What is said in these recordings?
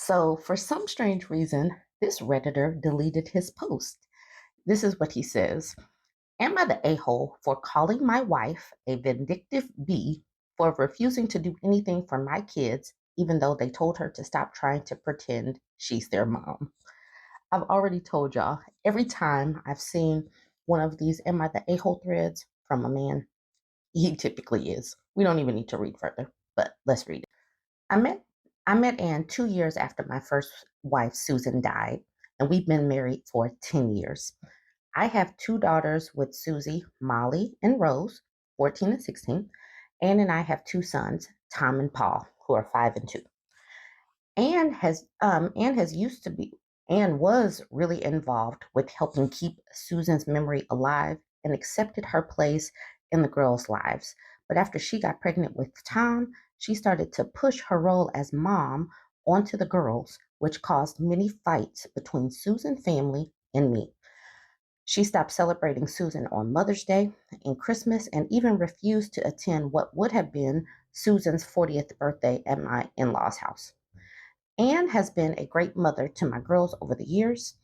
So, for some strange reason, this Redditor deleted his post. This is what he says. Am I the a hole for calling my wife a vindictive bee for refusing to do anything for my kids, even though they told her to stop trying to pretend she's their mom? I've already told y'all, every time I've seen one of these Am I the a hole threads from a man, he typically is. We don't even need to read further, but let's read it. I met I met Ann 2 years after my first wife, Susan, died, and we've been married for 10 years. I have two daughters with Susie, Molly and Rose, 14 and 16. Ann and I have two sons, Tom and Paul, who are 5 and 2. Ann has used to be Ann was really involved with helping keep Susan's memory alive and accepted her place in the girls' lives. But after she got pregnant with Tom, she started to push her role as mom onto the girls, which caused many fights between Susan's family and me. She stopped celebrating Susan on Mother's Day and Christmas and even refused to attend what would have been Susan's 40th birthday at my in law's house. Anne has been a great mother to my girls over the years,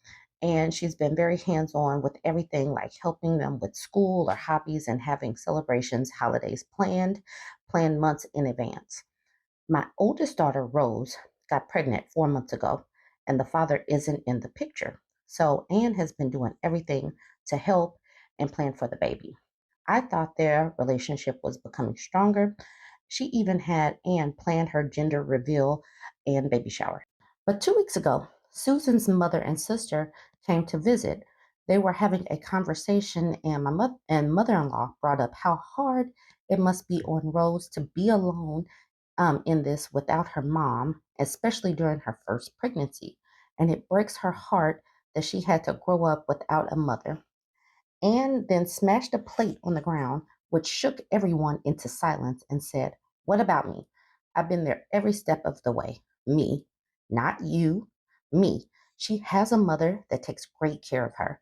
and she's been very hands on with everything like helping them with school or hobbies and having celebrations, holidays planned months in advance. My oldest daughter, Rose, got pregnant 4 months ago, and the father isn't in the picture. So Anne has been doing everything to help and plan for the baby. I thought their relationship was becoming stronger. She even had Anne plan her gender reveal and baby shower. But 2 weeks ago, Susan's mother and sister came to visit. They were having a conversation, and mother-in-law brought up how hard it must be on Rose to be alone in this without her mom, especially during her first pregnancy. And it breaks her heart that she had to grow up without a mother. Anne then smashed a plate on the ground, which shook everyone into silence and said, "What about me? I've been there every step of the way. Me, not you, me. She has a mother that takes great care of her."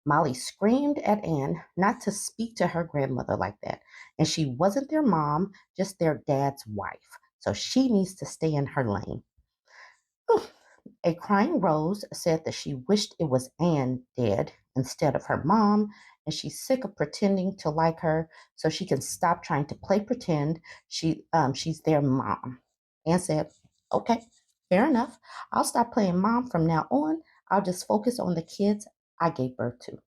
Molly screamed at Anne not to speak to her grandmother like that. And she wasn't their mom, just their dad's wife. So she needs to stay in her lane. Whew. A crying Rose said that she wished it was Anne dead instead of her mom, and she's sick of pretending to like her so she can stop trying to play pretend she's their mom. Anne said, "Okay, fair enough. I'll stop playing mom from now on. I'll just focus on the kids I gave birth to."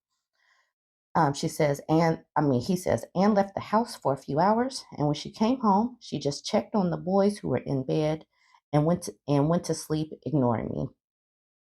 She says, he says, Anne left the house for a few hours, and when she came home, she just checked on the boys who were in bed and went to sleep, ignoring me.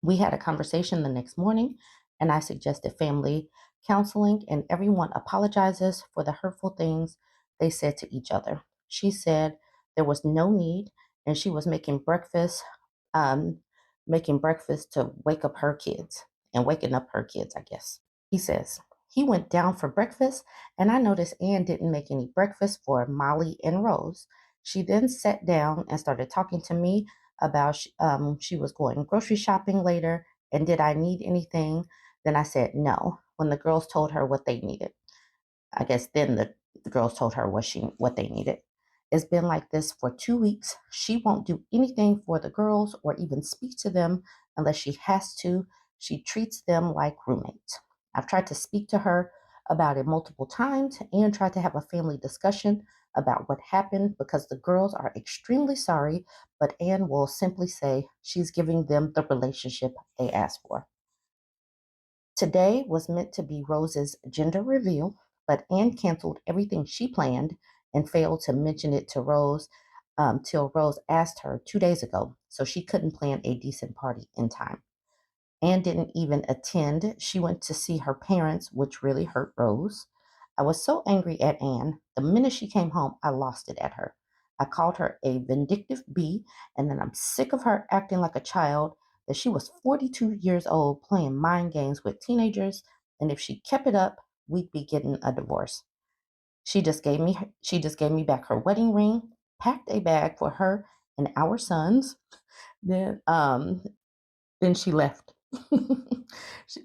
We had a conversation the next morning, and I suggested family counseling, and everyone apologizes for the hurtful things they said to each other. She said there was no need, and she was um, making breakfast to wake up her kids and waking up her kids, I guess. He says, he went down for breakfast, and I noticed Anne didn't make any breakfast for Molly and Rose. She then sat down and started talking to me about she was going grocery shopping later and did I need anything. Then I said no when the girls told her what they needed. I guess then the girls told her what they needed. It's been like this for 2 weeks. She won't do anything for the girls or even speak to them unless she has to. She treats them like roommates. I've tried to speak to her about it multiple times and tried to have a family discussion about what happened because the girls are extremely sorry, but Anne will simply say she's giving them the relationship they asked for. Today was meant to be Rose's gender reveal, but Anne canceled everything she planned and failed to mention it to Rose till Rose asked her 2 days ago, so she couldn't plan a decent party in time. Anne didn't even attend. She went to see her parents, which really hurt Rose. I was so angry at Anne. The minute she came home, I lost it at her. I called her a vindictive bee, and then I'm sick of her acting like a child, that she was 42 years old playing mind games with teenagers, and if she kept it up, we'd be getting a divorce. She just gave me back her wedding ring, packed a bag for her and our sons, then then she left.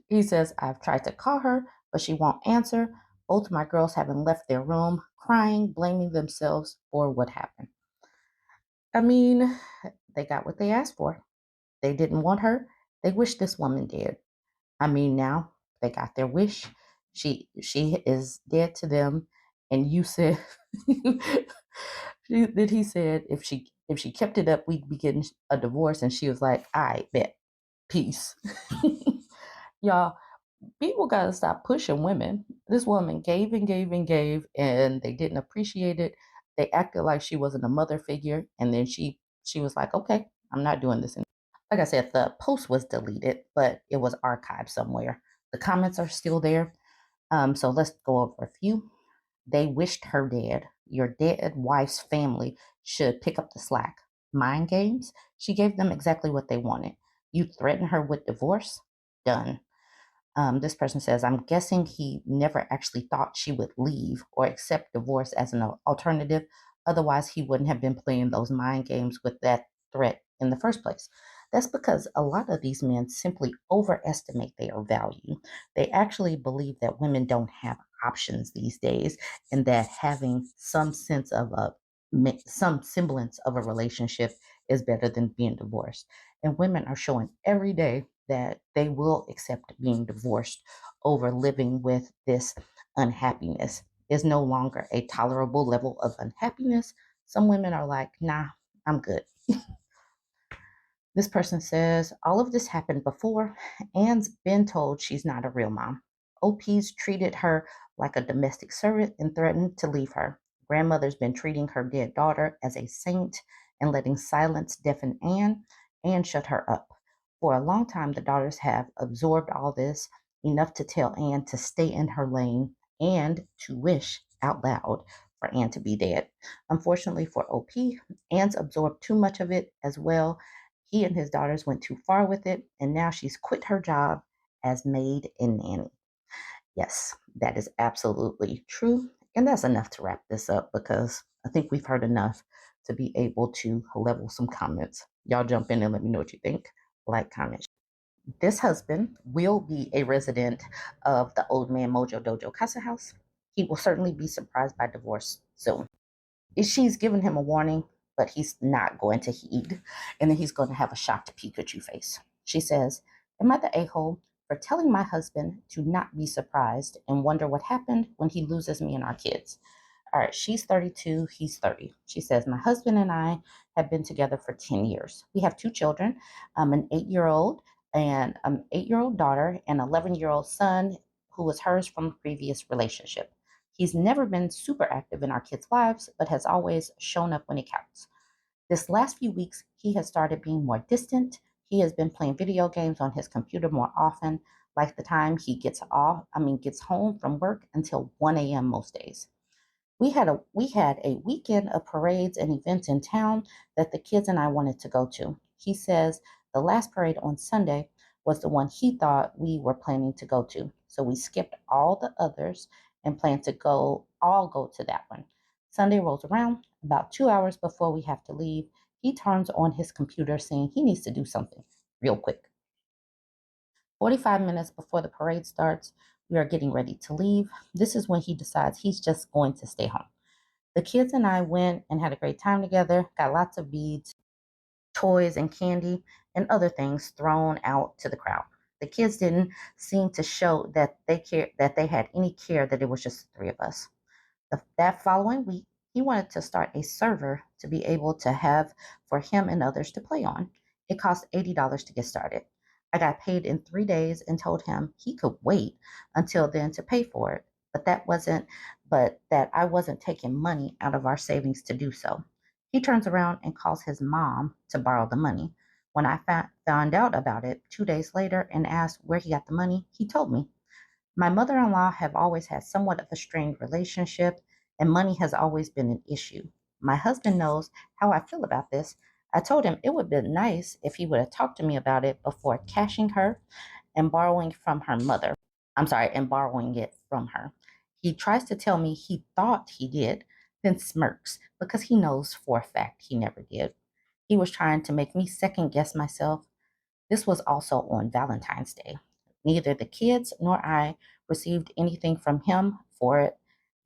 He says, I've tried to call her, but she won't answer. Both my girls haven't left their room, crying, blaming themselves for what happened. I mean, they got what they asked for. they didn't want her. They wished this woman dead. I mean, now they got their wish. She is dead to them. And you said that he said if she kept it up, we'd be getting a divorce. And she was like, I bet. Peace. Y'all, people gotta stop pushing women. This woman gave and gave and gave, and they didn't appreciate it. They acted like she wasn't a mother figure, and then she was like, okay, I'm not doing this anymore. Like I said, the post was deleted, but it was archived somewhere. The comments are still there. So let's go over a few. They wished her dead. Your dead wife's family should pick up the slack. Mind games? She gave them exactly what they wanted. You threaten her with divorce? Done. This person says, I'm guessing he never actually thought she would leave or accept divorce as an alternative. Otherwise, he wouldn't have been playing those mind games with that threat in the first place. That's because a lot of these men simply overestimate their value. They actually believe that women don't have options these days and that having some semblance of a relationship is better than being divorced. And women are showing every day that they will accept being divorced over living with this unhappiness. Is no longer a tolerable level of unhappiness. Some women are like, nah, I'm good. This person says, all of this happened before. Anne's been told she's not a real mom. OP's treated her like a domestic servant and threatened to leave her. Grandmother's been treating her dead daughter as a saint and letting silence deafen Anne and shut her up. For a long time, the daughters have absorbed all this, enough to tell Anne to stay in her lane and to wish out loud for Anne to be dead. Unfortunately for OP, Anne's absorbed too much of it as well. He and his daughters went too far with it, and now she's quit her job as maid and nanny. Yes, that is absolutely true. And that's enough to wrap this up because I think we've heard enough to be able to level some comments. Y'all jump in and let me know what you think. Like, comment. This husband will be a resident of the Old Man Mojo Dojo Casa House. He will certainly be surprised by divorce soon. She's given him a warning, but he's not going to heed. And then he's going to have a shocked Pikachu face. She says, am I the a-hole for telling my husband to not be surprised and wonder what happened when he loses me and our kids? All right, she's 32, he's 30. She says, my husband and I have been together for 10 years. We have two children, an 8-year-old and an 8-year-old daughter, and an 11-year-old son who was hers from a previous relationship. He's never been super active in our kids' lives, but has always shown up when it counts. This last few weeks, he has started being more distant. He has been playing video games on his computer more often, like the time he gets home from work until 1 a.m. most days. We had a weekend of parades and events in town that the kids and I wanted to go to. He says the last parade on Sunday was the one he thought we were planning to go to. So we skipped all the others and planned to go to that one. Sunday rolls around, about 2 hours before we have to leave. He turns on his computer saying he needs to do something real quick. 45 minutes before the parade starts, we are getting ready to leave. This is when he decides he's just going to stay home. The kids and I went and had a great time together, got lots of beads, toys, and candy, and other things thrown out to the crowd. The kids didn't seem to show that they had any care that it was just the three of us. That following week, he wanted to start a server to be able to have for him and others to play on. It cost $80 to get started. I got paid in 3 days and told him he could wait until then to pay for it, but that I wasn't taking money out of our savings to do so. He turns around and calls his mom to borrow the money. When I found out about it 2 days later and asked where he got the money, he told me. My mother-in-law have always had somewhat of a strained relationship, and money has always been an issue. My husband knows how I feel about this. I told him it would be nice if he would have talked to me about it before cashing her and borrowing from her mother. And borrowing it from her. He tries to tell me he thought he did, then smirks because he knows for a fact he never did. He was trying to make me second guess myself. This was also on Valentine's Day. Neither the kids nor I received anything from him for it,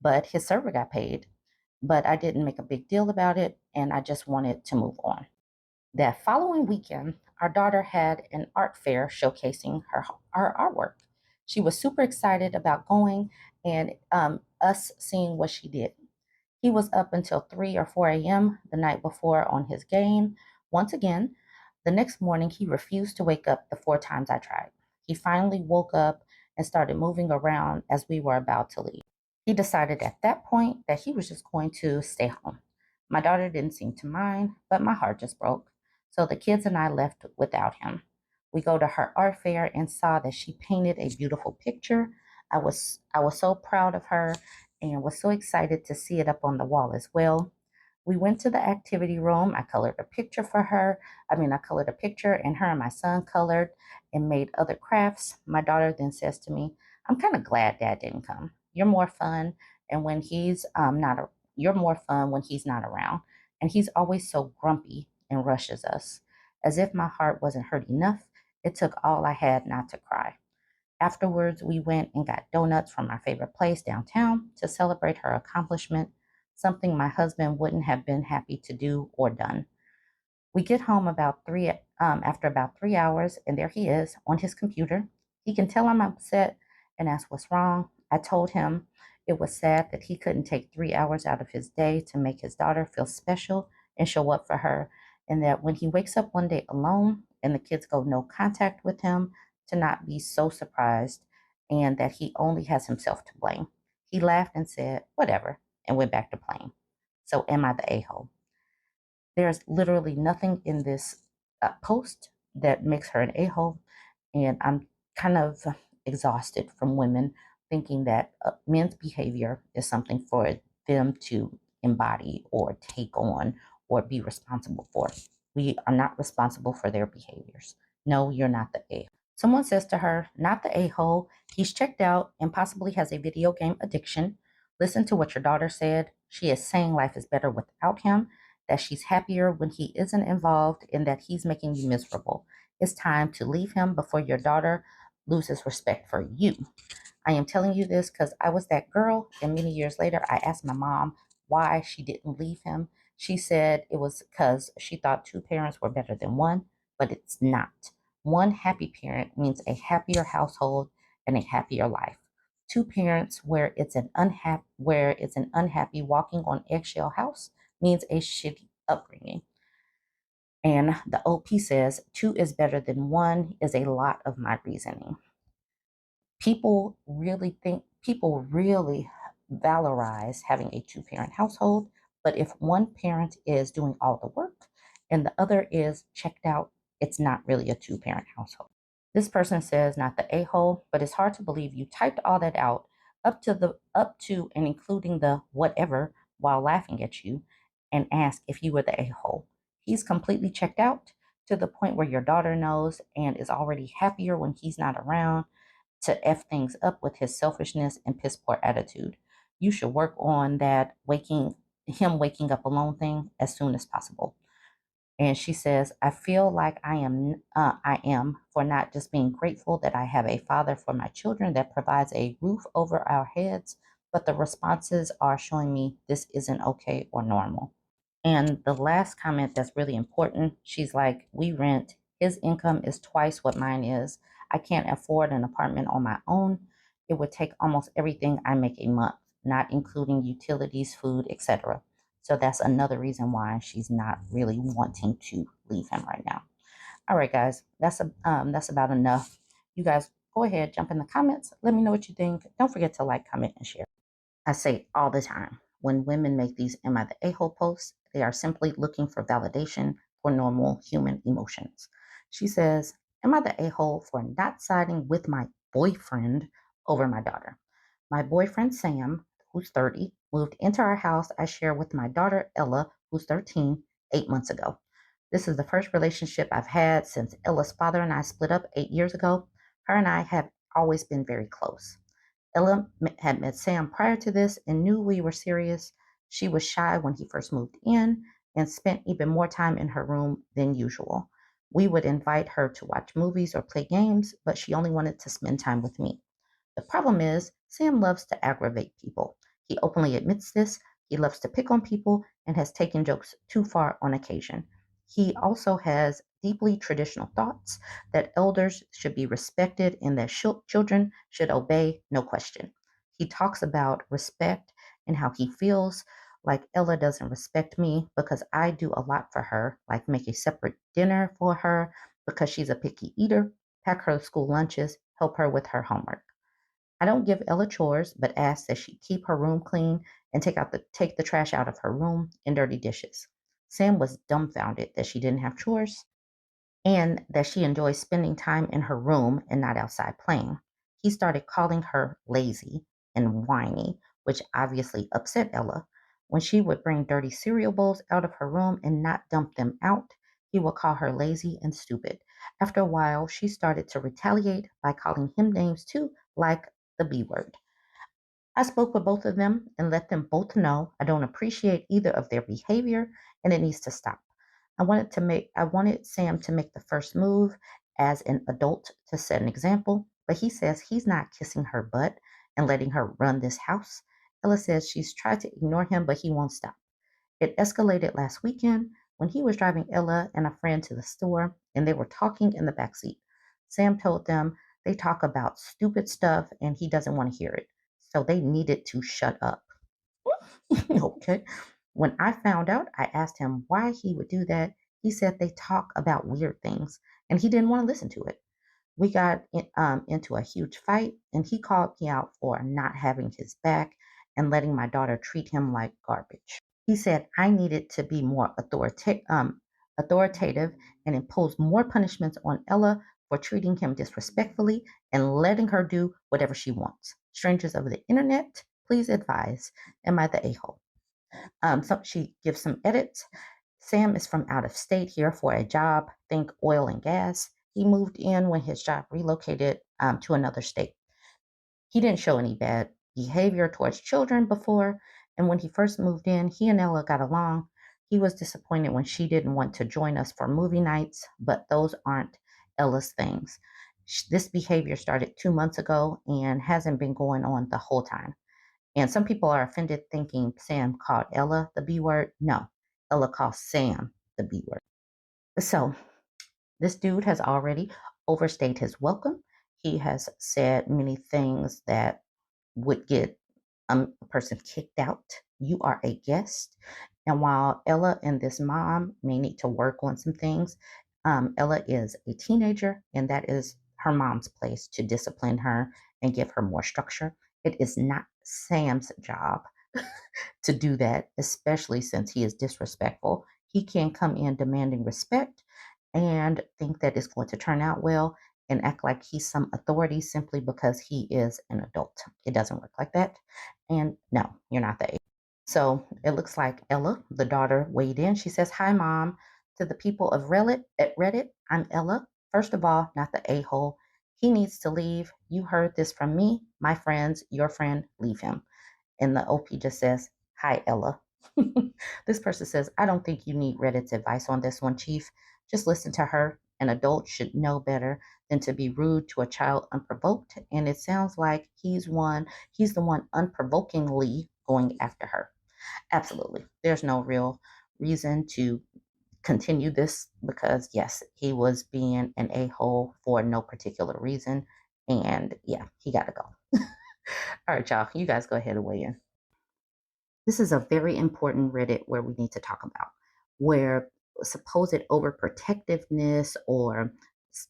but his server got paid. But I didn't make a big deal about it, and I just wanted to move on. That following weekend, our daughter had an art fair showcasing her artwork. She was super excited about going and us seeing what she did. He was up until 3 or 4 a.m. the night before on his game. Once again, the next morning, he refused to wake up the 4 times I tried. He finally woke up and started moving around as we were about to leave. He decided at that point that he was just going to stay home. My daughter didn't seem to mind, but my heart just broke. So the kids and I left without him. We go to her art fair and saw that she painted a beautiful picture. I was so proud of her and was so excited to see it up on the wall as well. We went to the activity room. I colored a picture for her. I colored a picture, and her and my son colored and made other crafts. My daughter then says to me, "I'm kind of glad Dad didn't come. You're more fun, and when he's not, you're more fun when he's not around. And he's always so grumpy and rushes us." As if my heart wasn't hurt enough, it took all I had not to cry. Afterwards, we went and got donuts from our favorite place downtown to celebrate her accomplishment, something my husband wouldn't have been happy to do or done. We get home after about 3 hours, and there he is on his computer. He can tell I'm upset and asks what's wrong. I told him it was sad that he couldn't take 3 hours out of his day to make his daughter feel special and show up for her, and that when he wakes up one day alone and the kids go no contact with him, to not be so surprised, and that he only has himself to blame. He laughed and said, "Whatever," and went back to playing. So, am I the a hole? There's literally nothing in this post that makes her an a hole. And I'm kind of exhausted from women thinking that men's behavior is something for them to embody or take on or be responsible for. We are not responsible for their behaviors. No, you're not the a hole. Someone says to her, "Not the a hole. He's checked out and possibly has a video game addiction. Listen to what your daughter said. She is saying life is better without him, that she's happier when he isn't involved, and that he's making you miserable. It's time to leave him before your daughter loses respect for you." I am telling you this because I was that girl, and many years later, I asked my mom why she didn't leave him. She said it was because she thought two parents were better than one, but it's not. One happy parent means a happier household and a happier life. Two parents where it's an unhappy walking on eggshell house means a shitty upbringing. And the OP says two is better than one is a lot of my reasoning. People really valorize having a two-parent household, but if one parent is doing all the work and the other is checked out, it's not really a two-parent household. This person says, "Not the a-hole, but it's hard to believe you typed all that out up to and including the whatever while laughing at you and ask if you were the a-hole. He's completely checked out to the point where your daughter knows and is already happier when he's not around to F things up with his selfishness and piss poor attitude. You should work on that waking up alone thing as soon as possible." And she says, "I feel like I am for not just being grateful that I have a father for my children that provides a roof over our heads, but the responses are showing me this isn't okay or normal." And the last comment that's really important, she's like, "We rent. His income is twice what mine is. I can't afford an apartment on my own. It would take almost everything I make a month, not including utilities, food, etc." So that's another reason why she's not really wanting to leave him right now. All right, guys, that's about enough. You guys go ahead, jump in the comments. Let me know what you think. Don't forget to like, comment, and share. I say all the time, when women make these "Am I the a-hole" posts, they are simply looking for validation for normal human emotions. She says, "Am I the a-hole for not siding with my boyfriend over my daughter? My boyfriend Sam, who's 30, moved into our house I share with my daughter Ella, who's 13, 8 months ago. This is the first relationship I've had since Ella's father and I split up 8 years ago. Her and I have always been very close. Ella had met Sam prior to this and knew we were serious. She was shy when he first moved in and spent even more time in her room than usual. We would invite her to watch movies or play games, but she only wanted to spend time with me. The problem is, Sam loves to aggravate people. He openly admits this. He loves to pick on people and has taken jokes too far on occasion. He also has deeply traditional thoughts that elders should be respected and that children should obey, no question. He talks about respect and how he feels like Ella doesn't respect me because I do a lot for her, like make a separate dinner for her because she's a picky eater, pack her school lunches, help her with her homework. I don't give Ella chores, but ask that she keep her room clean and take the trash out of her room and dirty dishes. Sam was dumbfounded that she didn't have chores and that she enjoys spending time in her room and not outside playing. He started calling her lazy and whiny, which obviously upset Ella. When she would bring dirty cereal bowls out of her room and not dump them out, he would call her lazy and stupid. After a while, she started to retaliate by calling him names too, like the B word. I spoke with both of them and let them both know I don't appreciate either of their behavior and it needs to stop. I wanted Sam to make the first move as an adult to set an example, but he says he's not kissing her butt and letting her run this house. Ella says she's tried to ignore him, but he won't stop. It escalated last weekend when he was driving Ella and a friend to the store and they were talking in the back seat. Sam told them they talk about stupid stuff and he doesn't want to hear it. So they needed to shut up. Okay. When I found out, I asked him why he would do that. He said they talk about weird things and he didn't want to listen to it. We got into a huge fight and he called me out for not having his back and letting my daughter treat him like garbage. He said I needed to be more authoritative and impose more punishments on Ella for treating him disrespectfully and letting her do whatever she wants. Strangers of the internet, please advise. Am I the a-hole? So she gives some edits. Sam is from out of state here for a job, think oil and gas. He moved in when his job relocated to another state. He didn't show any bad behavior towards children before, and when he first moved in, he and Ella got along. He was disappointed when she didn't want to join us for movie nights, but those aren't Ella's things. This behavior started 2 months ago and hasn't been going on the whole time. And some people are offended thinking Sam called Ella the B word. No, Ella calls Sam the B word. So this dude has already overstayed his welcome. He has said many things that would get a person kicked out. You are a guest. And while Ella and this mom may need to work on some things, Ella is a teenager, and that is her mom's place to discipline her and give her more structure. It is not Sam's job to do that, especially since he is disrespectful. He can't come in demanding respect and think that it's going to turn out well and act like he's some authority simply because he is an adult. It doesn't work like that. And no, you're not the age. So it looks like Ella, the daughter, weighed in. She says, "Hi, Mom. To the people of Reddit, I'm Ella. First of all, not the a hole. He needs to leave. You heard this from me, my friends, your friend, leave him." And the OP just says, "Hi, Ella." This person says, "I don't think you need Reddit's advice on this one, Chief. Just listen to her. An adult should know better than to be rude to a child unprovoked." And it sounds like he's the one unprovokingly going after her. Absolutely. There's no real reason to continue this because, yes, he was being an a hole for no particular reason. And yeah, he got to go. All right, y'all, you guys go ahead and weigh in. This is a very important Reddit where we need to talk about where supposed overprotectiveness or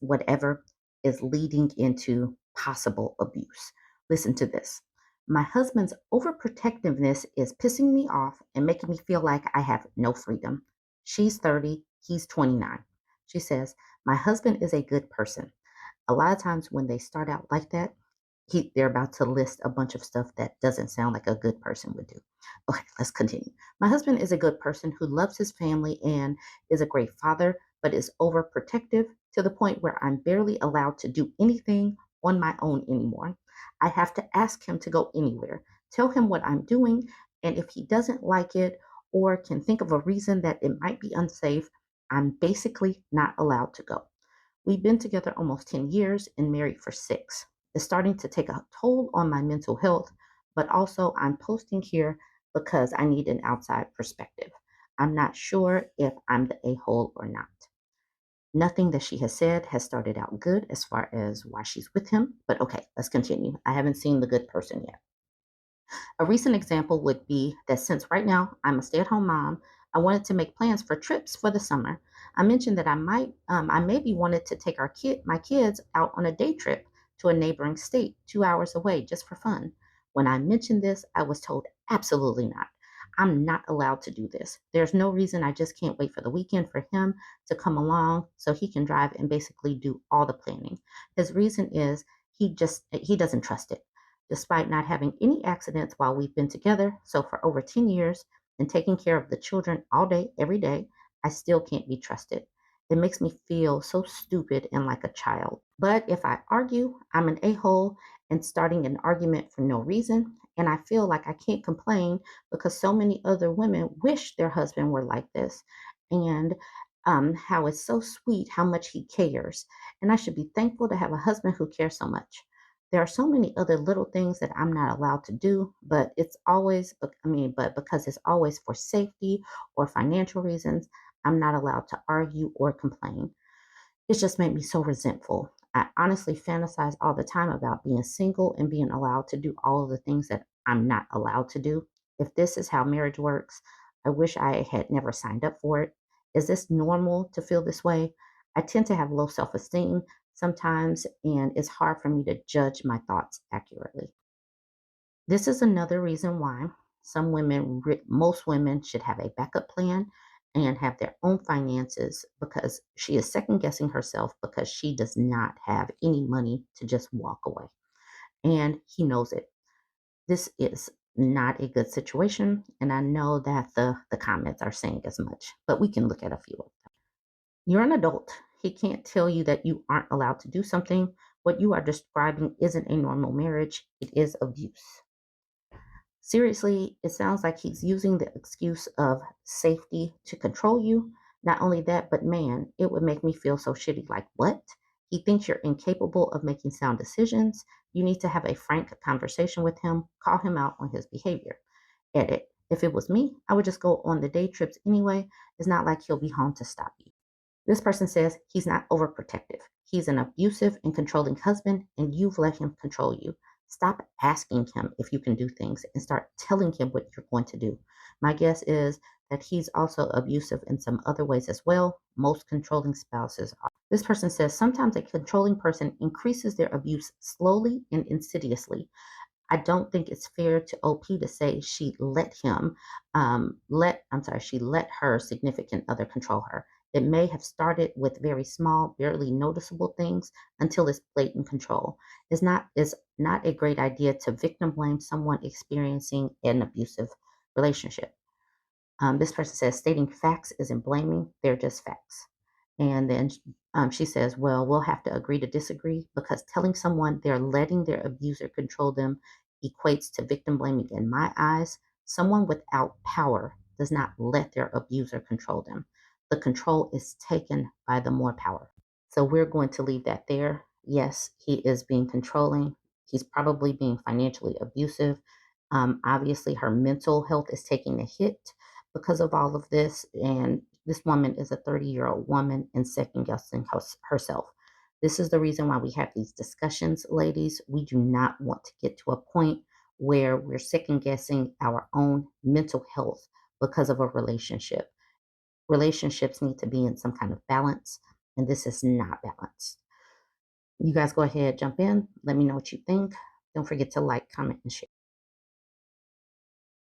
whatever is leading into possible abuse. Listen to this. My husband's overprotectiveness is pissing me off and making me feel like I have no freedom. She's 30, he's 29. She says, "My husband is a good person." A lot of times when they start out like that, they're about to list a bunch of stuff that doesn't sound like a good person would do. Okay, let's continue. "My husband is a good person who loves his family and is a great father, but is overprotective to the point where I'm barely allowed to do anything on my own anymore. I have to ask him to go anywhere, tell him what I'm doing, and if he doesn't like it or can think of a reason that it might be unsafe, I'm basically not allowed to go. We've been together almost 10 years and married for 6. It's starting to take a toll on my mental health, but also I'm posting here because I need an outside perspective. I'm not sure if I'm the a-hole or not. Nothing that she has said has started out good as far as why she's with him, but okay, let's continue. I haven't seen the good person yet. A recent example would be that since right now I'm a stay-at-home mom, I wanted to make plans for trips for the summer. I mentioned that I maybe wanted to take my kids out on a day trip to a neighboring state, 2 hours away, just for fun. When I mentioned this, I was told absolutely not. I'm not allowed to do this. There's no reason. I just can't wait for the weekend for him to come along so he can drive and basically do all the planning. His reason is he doesn't trust it despite not having any accidents while we've been together. So for over 10 years and taking care of the children all day, every day, I still can't be trusted. It makes me feel so stupid and like a child. But if I argue, I'm an a-hole and starting an argument for no reason. And I feel like I can't complain because so many other women wish their husband were like this. And how it's so sweet how much he cares. And I should be thankful to have a husband who cares so much. There are so many other little things that I'm not allowed to do, but but because it's always for safety or financial reasons, I'm not allowed to argue or complain. It's just made me so resentful. I honestly fantasize all the time about being single and being allowed to do all of the things that I'm not allowed to do. If this is how marriage works, I wish I had never signed up for it. Is this normal to feel this way? I tend to have low self esteem sometimes, and it's hard for me to judge my thoughts accurately. This is another reason why most women should have a backup plan and have their own finances because she is second guessing herself because she does not have any money to just walk away. And he knows it. This is not a good situation. And I know that the comments are saying as much, but we can look at a few of them. You're an adult. He can't tell you that you aren't allowed to do something. What you are describing isn't a normal marriage, it is abuse. Seriously, it sounds like he's using the excuse of safety to control you. Not only that, but man, it would make me feel so shitty. Like, what? He thinks you're incapable of making sound decisions. You need to have a frank conversation with him, call him out on his behavior. Edit. If it was me, I would just go on the day trips anyway. It's not like he'll be home to stop you. This person says he's not overprotective. He's an abusive and controlling husband, and you've let him control you. Stop asking him if you can do things and start telling him what you're going to do. My guess is that he's also abusive in some other ways as well. Most controlling spouses are. This person says sometimes a controlling person increases their abuse slowly and insidiously. I don't think it's fair to OP to say she let her significant other control her. It may have started with very small, barely noticeable things until it's blatant control. It's not a great idea to victim blame someone experiencing an abusive relationship. This person says stating facts isn't blaming, they're just facts. And then she says, well, we'll have to agree to disagree because telling someone they're letting their abuser control them equates to victim blaming in my eyes. Someone without power does not let their abuser control them. The control is taken by the more power. So we're going to leave that there. Yes, he is being controlling. He's probably being financially abusive. Obviously, her mental health is taking a hit because of all of this. And this woman is a 30-year-old woman and second guessing herself. This is the reason why we have these discussions, ladies. We do not want to get to a point where we're second guessing our own mental health because of a relationship. Relationships need to be in some kind of balance, and this is not balanced. You guys go ahead, jump in. Let me know what you think. Don't forget to like, comment, and share.